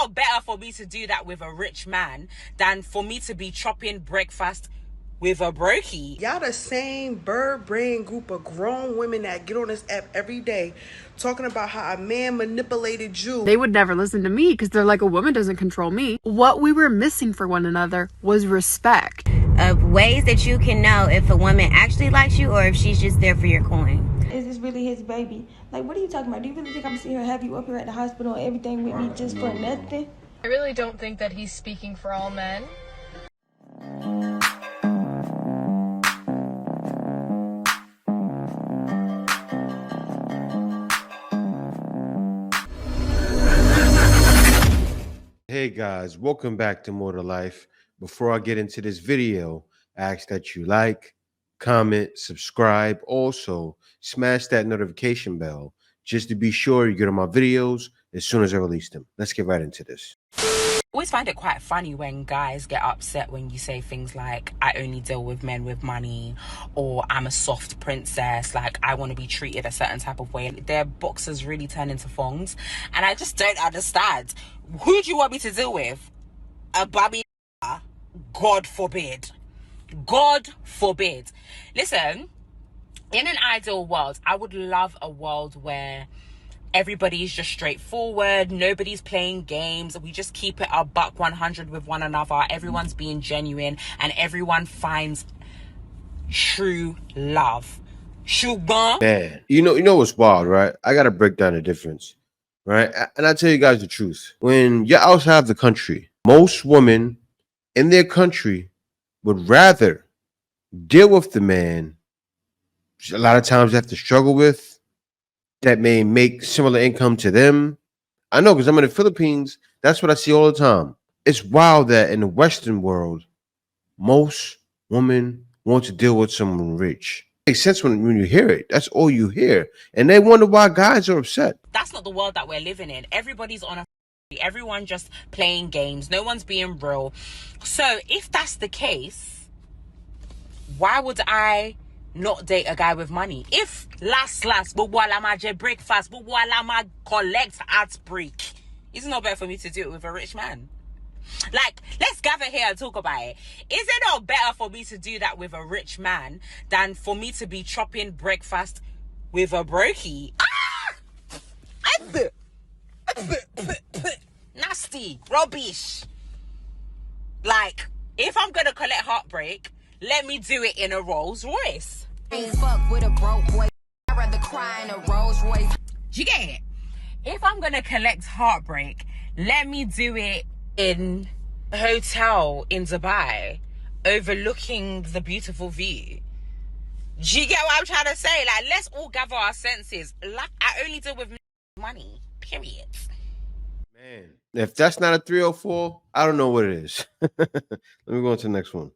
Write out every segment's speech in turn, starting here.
not better for me to do that with a rich man than for me to be chopping breakfast with a brokey? Y'all the same bird brain group of grown women that get on this app every day talking about how a man manipulated you. They would never listen to me because they're like, a woman doesn't control me. What we were missing for one another was respect. Of ways that you can know if a woman actually likes you or if she's just there for your coin. Is this really his baby? Like, what are you talking about? Do you really think I'm sitting here have you up here at the hospital and everything with me just for nothing? I really don't think that he's speaking for all men. Hey guys, welcome back to More to Life. Before I get into this video, I ask that you like, comment, subscribe. Also, smash that notification bell just to be sure you get on my videos as soon as I release them. Let's get right into this. I always find it quite funny when guys get upset when you say things like, I only deal with men with money, or I'm a soft princess, like I want to be treated a certain type of way. Their boxers really turn into thongs, and I just don't understand. Who do you want me to deal with? A babby? God forbid. God forbid. Listen, in an ideal world, I would love a world where everybody's just straightforward, nobody's playing games, we just keep it a buck 100 with one another, everyone's being genuine, and everyone finds true love. Sugar. Man, you know what's wild, right? I gotta break down the difference, right? And I tell you guys the truth. When you're outside of the country, most women in their country would rather deal with the man a lot of times they have to struggle with, that may make similar income to them. I know because I'm in the Philippines, that's what I see all the time. It's wild that in the Western world, most women want to deal with someone rich. It makes sense when you hear it. That's all you hear. And they wonder why guys are upset. That's not the world that we're living in. Everybody's on everyone just playing games. No one's being real. So if that's the case, why would I not date a guy with money? If last but while I'm at breakfast, but while I'm at collect at break, it's not better for me to do it with a rich man. Like, let's gather here and talk about it. Is it not better for me to do that with a rich man than for me to be chopping breakfast with a brokey? Nasty rubbish. Like, if I'm gonna collect heartbreak, let me do it in a Rolls Royce. Fuck with a broke boy. I'd rather cry in a Rolls Royce. Do you get it? If I'm gonna collect heartbreak, let me do it in a hotel in Dubai, overlooking the beautiful view. Do you get what I'm trying to say? Like, let's all gather our senses. Like, I only deal with money, period. Man, if that's not a 304, I don't know what it is. Let me go on to the next one.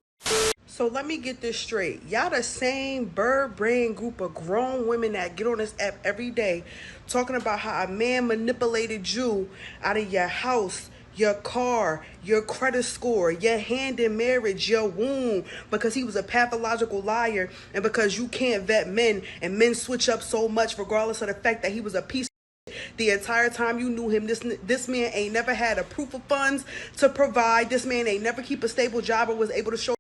So let me get this straight. Y'all the same bird brain group of grown women that get on this app every day talking about how a man manipulated you out of your house, your car, your credit score, your hand in marriage, your womb, because he was a pathological liar and because you can't vet men and men switch up so much regardless of the fact that he was a piece of the entire time you knew him. This man ain't never had a proof of funds to provide. This man ain't never keep a stable job or was able to show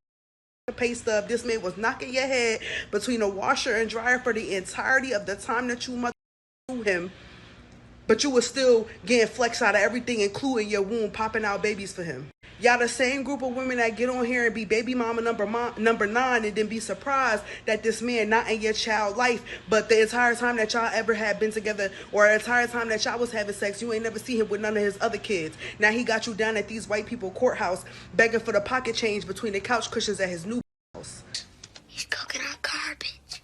pay stub. This man was knocking your head between a washer and dryer for the entirety of the time that you knew him, but you were still getting flex out of everything, including your womb, popping out babies for him. Y'all the same group of women that get on here and be baby mama number 9 and then be surprised that this man not in your child life, but the entire time that y'all ever had been together or the entire time that y'all was having sex, you ain't never see him with none of his other kids. Now he got you down at these white people courthouse begging for the pocket change between the couch cushions at his new house. He's cooking our garbage.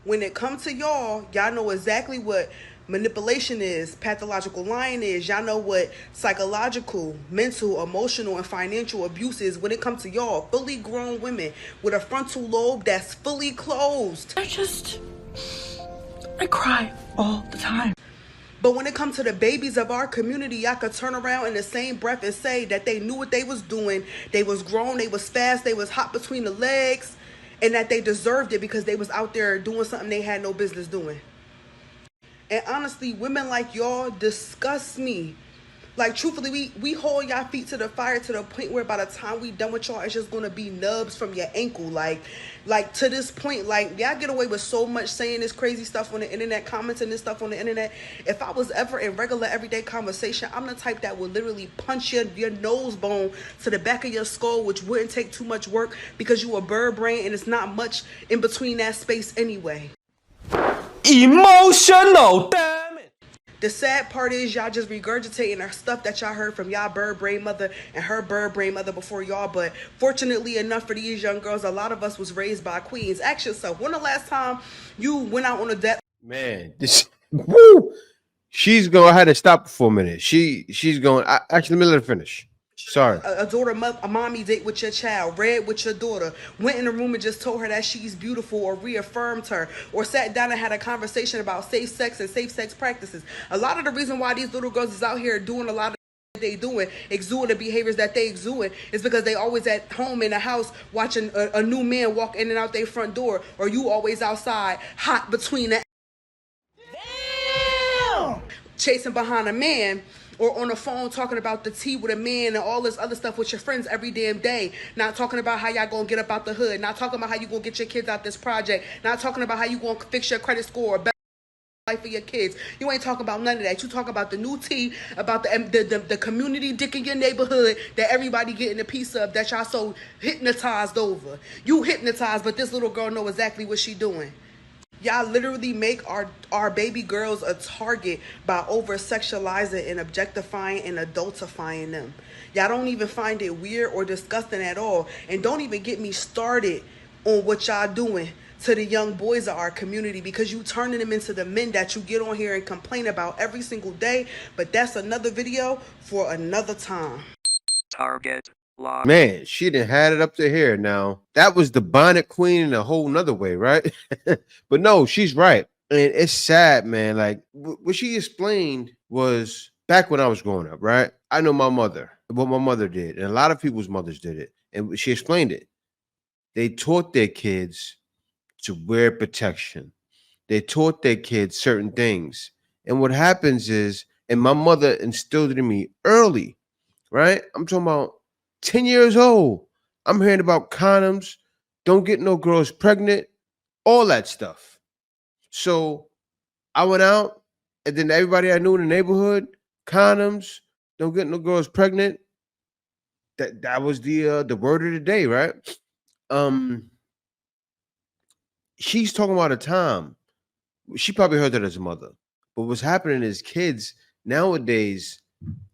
When it comes to y'all know exactly what manipulation is, pathological lying is. Y'all know what psychological, mental, emotional, and financial abuse is when it comes to y'all fully grown women with a frontal lobe that's fully closed. I cry all the time. But when it comes to the babies of our community, y'all could turn around in the same breath and say that they knew what they was doing. They was grown, they was fast, they was hot between the legs, and that they deserved it because they was out there doing something they had no business doing. And honestly, women like y'all disgust me. Like, truthfully, we hold y'all feet to the fire to the point where by the time we done with y'all, it's just gonna be nubs from your ankle. Like to this point, like, y'all get away with so much saying this crazy stuff on the internet, commenting this stuff on the internet. If I was ever in regular everyday conversation, I'm the type that would literally punch your nose bone to the back of your skull, which wouldn't take too much work because you a bird brain and it's not much in between that space anyway. Emotional, damn it. The sad part is y'all just regurgitating our stuff that y'all heard from y'all bird brain mother and her bird brain mother before y'all. But fortunately enough for these young girls, a lot of us was raised by queens. Ask yourself, when the last time you went out on a date? Man, this woo. She's going. I had to stop for a minute. She's going. Actually, let me let her finish. Sorry. A daughter, a mommy date with your child, read with your daughter, went in the room and just told her that she's beautiful or reaffirmed her, or sat down and had a conversation about safe sex and safe sex practices. A lot of the reason why these little girls is out here doing a lot of they doing, exuding the behaviors that they exuding, is because they always at home in the house watching a new man walk in and out their front door, or you always outside hot between the chasing behind a man, or on the phone talking about the tea with a man and all this other stuff with your friends every damn day. Not talking about how y'all gonna get up out the hood. Not talking about how you gonna get your kids out this project. Not talking about how you gonna fix your credit score or better life for your kids. You ain't talking about none of that. You talk about the new tea, about the community dick in your neighborhood that everybody getting a piece of, that y'all so hypnotized over. You hypnotized, but this little girl know exactly what she doing. Y'all literally make our baby girls a target by over-sexualizing and objectifying and adultifying them. Y'all don't even find it weird or disgusting at all. And don't even get me started on what y'all doing to the young boys of our community, because you turning them into the men that you get on here and complain about every single day. But that's another video for another time. Target. Man, she done had it up to here now. That was the bonnet queen in a whole nother way, right? But no, she's right. And it's sad, man. Like, what she explained was back when I was growing up, right? I know my mother, what my mother did, and a lot of people's mothers did it. And she explained it. They taught their kids to wear protection. They taught their kids certain things. And what happens is, and my mother instilled it in me early, right? I'm talking about 10 years old. I'm hearing about condoms, don't get no girls pregnant, all that stuff. So I went out, and then everybody I knew in the neighborhood, condoms, don't get no girls pregnant. That was the word of the day, right? She's talking about a time. She probably heard that as a mother. But what's happening is kids nowadays,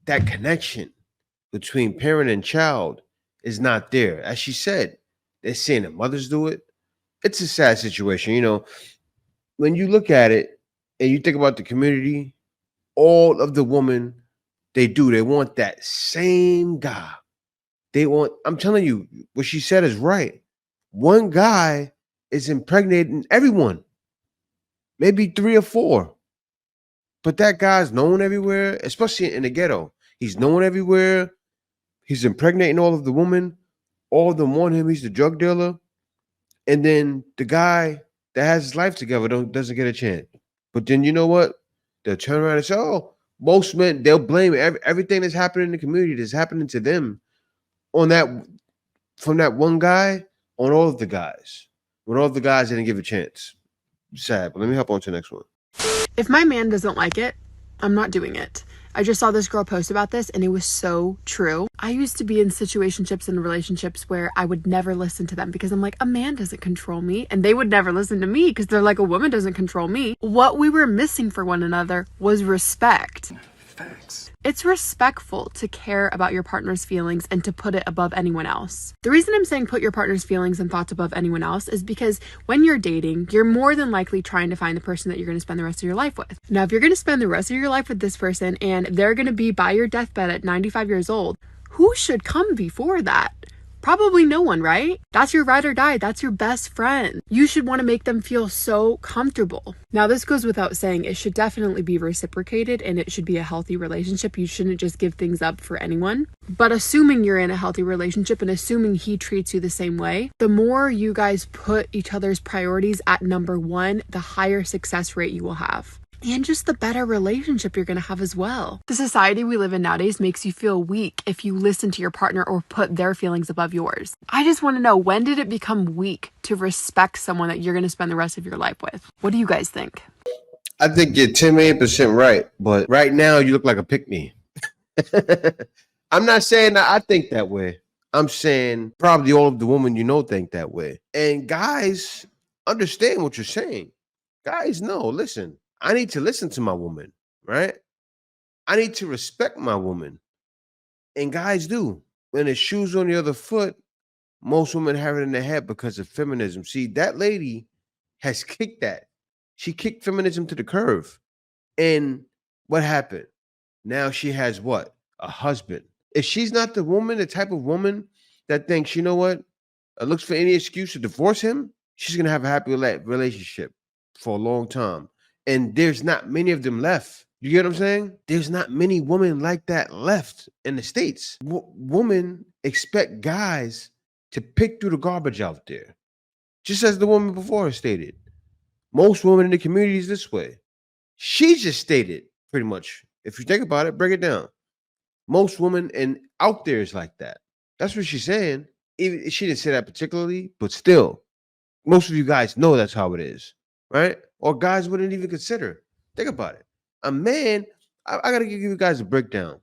that connection between parent and child is not there. As she said, they're saying that mothers do it. It's a sad situation. You know, when you look at it and you think about the community, all of the women, they want that same guy. I'm telling you, what she said is right. One guy is impregnating everyone, maybe 3 or 4. But that guy's known everywhere, especially in the ghetto. He's known everywhere. He's impregnating all of the women. All of them want him. He's the drug dealer. And then the guy that has his life together doesn't get a chance. But then you know what? They'll turn around and say, oh, most men, they'll blame everything that's happening in the community that's happening to them on that, from that one guy, on all of the guys. When all of the guys didn't give a chance. Sad, but let me hop on to the next one. If my man doesn't like it, I'm not doing it. I just saw this girl post about this and it was so true. I used to be in situationships and relationships where I would never listen to them because I'm like, a man doesn't control me. And they would never listen to me because they're like, a woman doesn't control me. What we were missing for one another was respect. Facts. It's respectful to care about your partner's feelings and to put it above anyone else. The reason I'm saying put your partner's feelings and thoughts above anyone else is because when you're dating, you're more than likely trying to find the person that you're going to spend the rest of your life with. Now, if you're going to spend the rest of your life with this person and they're going to be by your deathbed at 95 years old, who should come before that? Probably no one, right? That's your ride or die. That's your best friend. You should want to make them feel so comfortable. Now, this goes without saying. It should definitely be reciprocated and it should be a healthy relationship. You shouldn't just give things up for anyone. But assuming you're in a healthy relationship and assuming he treats you the same way, the more you guys put each other's priorities at number one, the higher success rate you will have. and just the better relationship you're going to have as well. The society we live in nowadays makes you feel weak if you listen to your partner or put their feelings above yours. I just want to know, when did it become weak to respect someone that you're going to spend the rest of your life with? What do you guys think? I think you're 10% right, but right now you look like a pick-me. I'm not saying that I think that way. I'm saying probably all of the women you know think that way. And guys understand what you're saying. Guys, no, listen. I need to listen to my woman, right? I need to respect my woman. And guys do. When the shoe's on the other foot, most women have it in their head because of feminism. See, that lady has kicked that. She kicked feminism to the curve. And what happened? Now she has what? A husband. If she's not the woman, the type of woman that thinks, you know what, looks for any excuse to divorce him, she's gonna have a happy relationship for a long time. And there's not many of them left. You get what I'm saying? There's not many women like that left in the States. Women expect guys to pick through the garbage out there. Just as the woman before stated. Most women in the community is this way. She just stated pretty much. If you think about it, break it down. Most women and out there is like that. That's what she's saying. Even she didn't say that particularly, but still, most of you guys know that's how it is, right? Or guys wouldn't even consider. Think about it. A man, I gotta give you guys a breakdown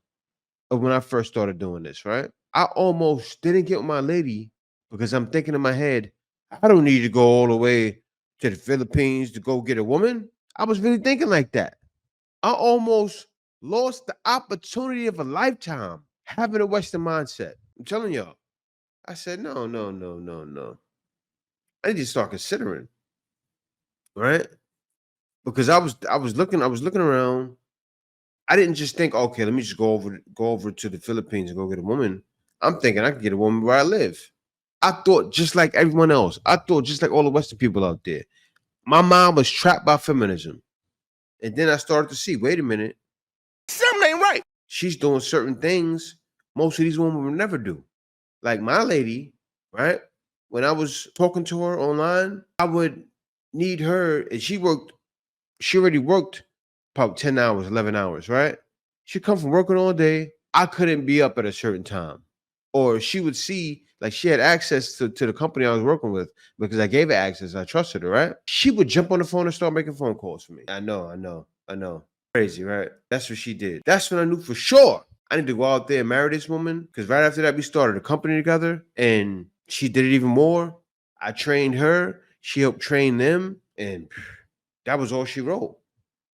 of when I first started doing this, right? I almost didn't get with my lady because I'm thinking in my head, I don't need to go all the way to the Philippines to go get a woman. I was really thinking like that. I almost lost the opportunity of a lifetime having a Western mindset. I'm telling y'all. I said, no, no, no, no, no. I need to start considering, right? Because I was looking around. I didn't just think, okay, let me just go over to the Philippines and go get a woman. I'm thinking I could get a woman where I live. I thought just like everyone else. I thought just like all the Western people out there. My mom was trapped by feminism. And then I started to see, wait a minute, something ain't right. She's doing certain things most of these women would never do. Like my lady, right? When I was talking to her online, I would need her, and she already worked probably 10 hours, 11 hours, right? She'd come from working all day. I couldn't be up at a certain time. Or she would see, like she had access to the company I was working with because I gave her access. I trusted her, right? She would jump on the phone and start making phone calls for me. I know. Crazy, right? That's what she did. That's when I knew for sure I need to go out there and marry this woman. Because right after that, we started a company together and she did it even more. I trained her. She helped train them. And that was all she wrote.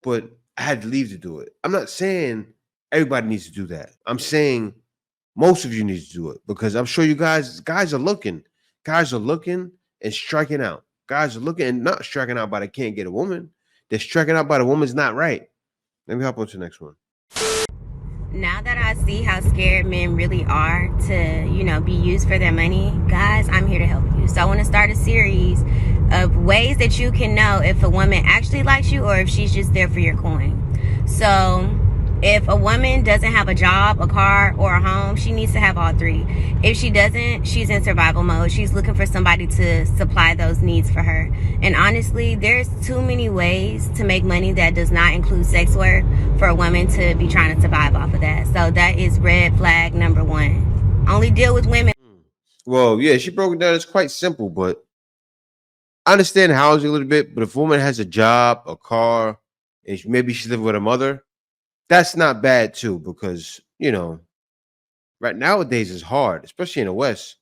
But I had to leave to do it. I'm not saying everybody needs to do that. I'm saying most of you need to do it because I'm sure you guys are looking. Guys are looking and striking out. Guys are looking and not striking out by they can't get a woman. They're striking out by the woman's not right. Let me hop on to the next one. Now that I see how scared men really are to, be used for their money, guys, I'm here to help you. So I want to start a series of ways that you can know if a woman actually likes you or if she's just there for your coin. So if a woman doesn't have a job, a car, or a home, she needs to have all three. If she doesn't, she's in survival mode. She's looking for somebody to supply those needs for her. And honestly, there's too many ways to make money that does not include sex work for a woman to be trying to survive off of that. So that is red flag number one. Only deal with women. Well, yeah, she broke it down. It's quite simple, but I understand housing a little bit. But if a woman has a job, a car, and maybe she's living with her mother, that's not bad too, because right nowadays is hard, especially in the West.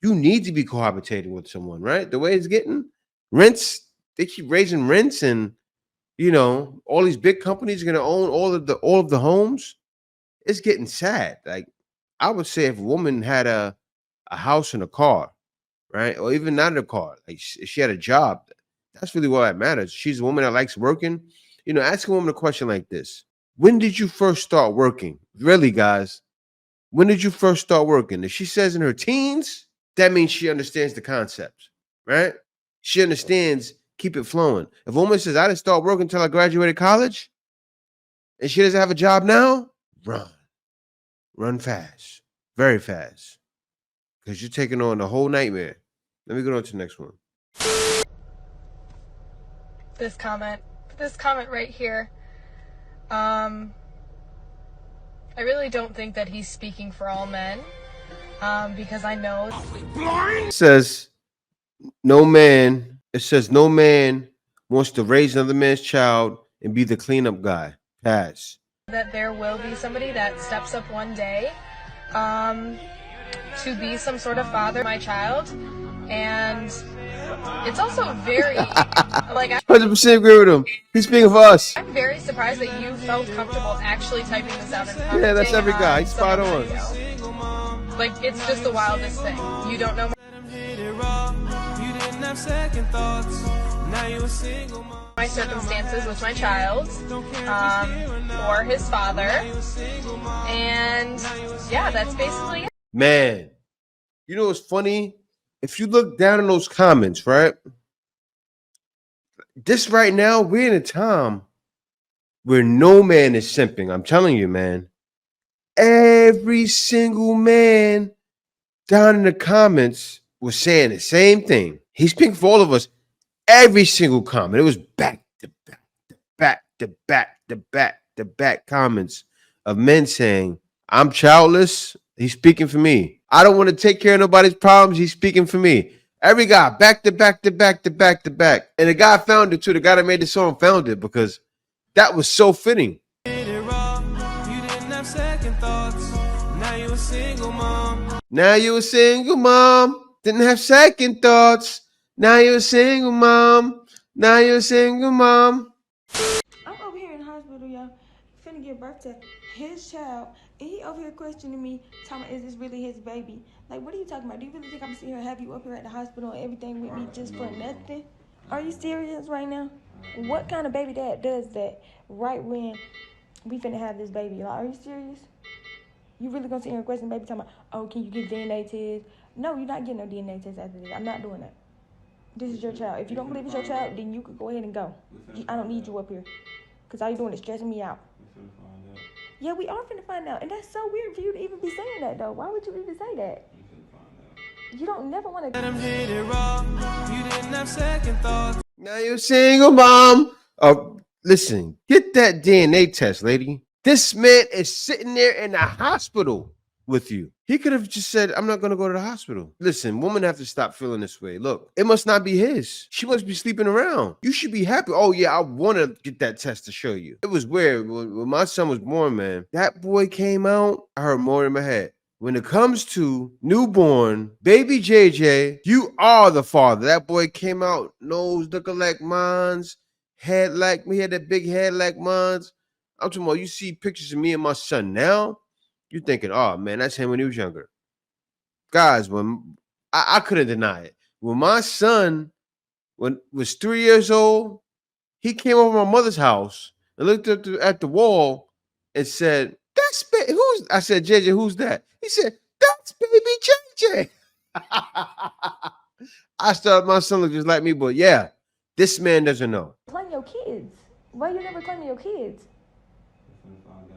You need to be cohabitating with someone, right? The way it's getting, rents, they keep raising rents, and all these big companies are gonna own all of the homes. It's getting sad. Like I would say if a woman had a house and a car, right? Or even not in a car, like if she had a job, that's really what that matters. She's a woman that likes working. Ask a woman a question like this. When did you first start working? Really, guys, when did you first start working? If she says in her teens, that means she understands the concepts, right? She understands keep it flowing. If a woman says, I didn't start working until I graduated college, and she doesn't have a job now, run fast, very fast, because you're taking on the whole nightmare. Let me go on to the next one. This comment this comment right here. I really don't think that he's speaking for all men, because I know It says no man. It says no man wants to raise another man's child and be the cleanup guy. Pass. that there will be somebody that steps up one day to be some sort of father to my child, and it's also very like 100% agree with him. He's speaking for us. I'm very surprised that you felt comfortable actually typing this out and Yeah, that's every guy. He's spot someone's on. video. Like, it's just the wildest thing. You don't know my circumstances with my child, or his father, and yeah, that's basically it. Man, you know what's funny? If you look down in those comments, right? This right now, we're in a time where no man is simping. I'm telling you, man. Every single man down in the comments was saying the same thing. He's speaking for all of us. Every single comment. It was back to back to back to back to back to back comments of men saying, I'm childless. He's speaking for me. I don't want to take care of nobody's problems. He's speaking for me. Every guy, back to back to back to back to back. And the guy found it too. The guy that made the song found it because that was so fitting. Now you a single mom. Didn't have second thoughts. Now you're a single mom. Now you're a single mom. I'm over here in the hospital, y'all, finna give birth to his child, and he over here questioning me, talking about, is this really his baby? Like, what are you talking about? Do you really think I'm sitting here have you up here at the hospital and everything with me just for nothing? Are you serious right now? What kind of baby dad does that right when we finna have this baby? Like, are you serious? You really gonna sit here and question the baby talking about, oh, can you get DNA test? No, you're not getting no DNA test after this. I'm not doing that. This is your child. If you don't believe it's your child, then you could go ahead and go. I don't need you up here. Because all you're doing is stressing me out. Yeah, we are finna find out. And that's so weird for you to even be saying that, though. Why would you even say that? You don't never want to... Now you're a single mom. Listen, get that DNA test, lady. This man is sitting there in the hospital with you. He could have just said, I'm not going to go to the hospital. Listen, women have to stop feeling this way. Look, it must not be his. She must be sleeping around. You should be happy. Oh, yeah, I want to get that test to show you. It was weird. When my son was born, man, that boy came out, I heard more in my head. When it comes to newborn, baby JJ, you are the father. That boy came out, nose looking like mine's, head like me, had that big head like mine's. I'm talking about, you see pictures of me and my son now, you're thinking, oh man, that's him when he was younger. Guys, when I couldn't deny it. When my son was 3 years old, he came over my mother's house and looked up at the wall and said, that's who's? I said, JJ, who's that? He said, that's baby JJ. I thought my son looked just like me, but yeah, this man doesn't know. Claim your kids. Why you never claiming your kids?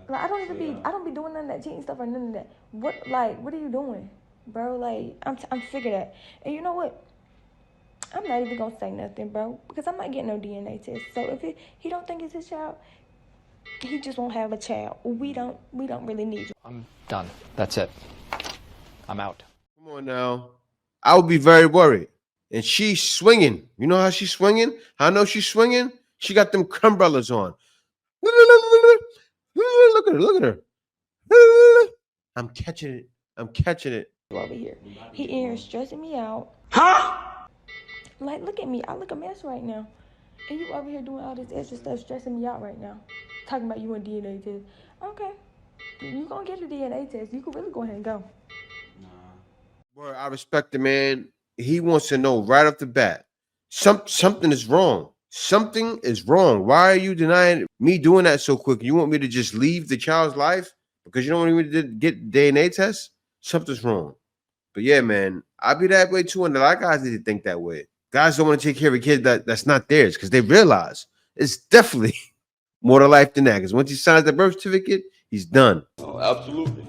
Like, I don't be doing none of that cheating stuff or none of that. What are you doing, bro? Like, I'm sick of that. And you know what? I'm not even gonna say nothing, bro, because I'm not getting no DNA test. So if he don't think it's his child, he just won't have a child. We don't really need you. I'm done. That's it. I'm out. Come on now. I would be very worried. And she's swinging. You know how she's swinging? I know she's swinging. She got them umbrellas on. Look at her. Look at her. I'm catching it. I'm catching it. Over here. He in here stressing me out. Huh? Like, look at me. I look a mess right now. And you over here doing all this extra stuff, stressing me out right now. Talking about you want DNA test. Okay. You gonna get a DNA test. You can really go ahead and go. Boy, I respect the man. He wants to know right off the bat. Something is wrong. Something is wrong. Why are you denying me doing that so quick? You want me to just leave the child's life because you don't want me to get DNA tests? Something's wrong. But yeah, man, I be that way too, and a lot of guys need to think that way. Guys don't want to take care of a kid that's not theirs because they realize it's definitely more to life than that. Because once he signs the birth certificate, he's done. Oh, absolutely.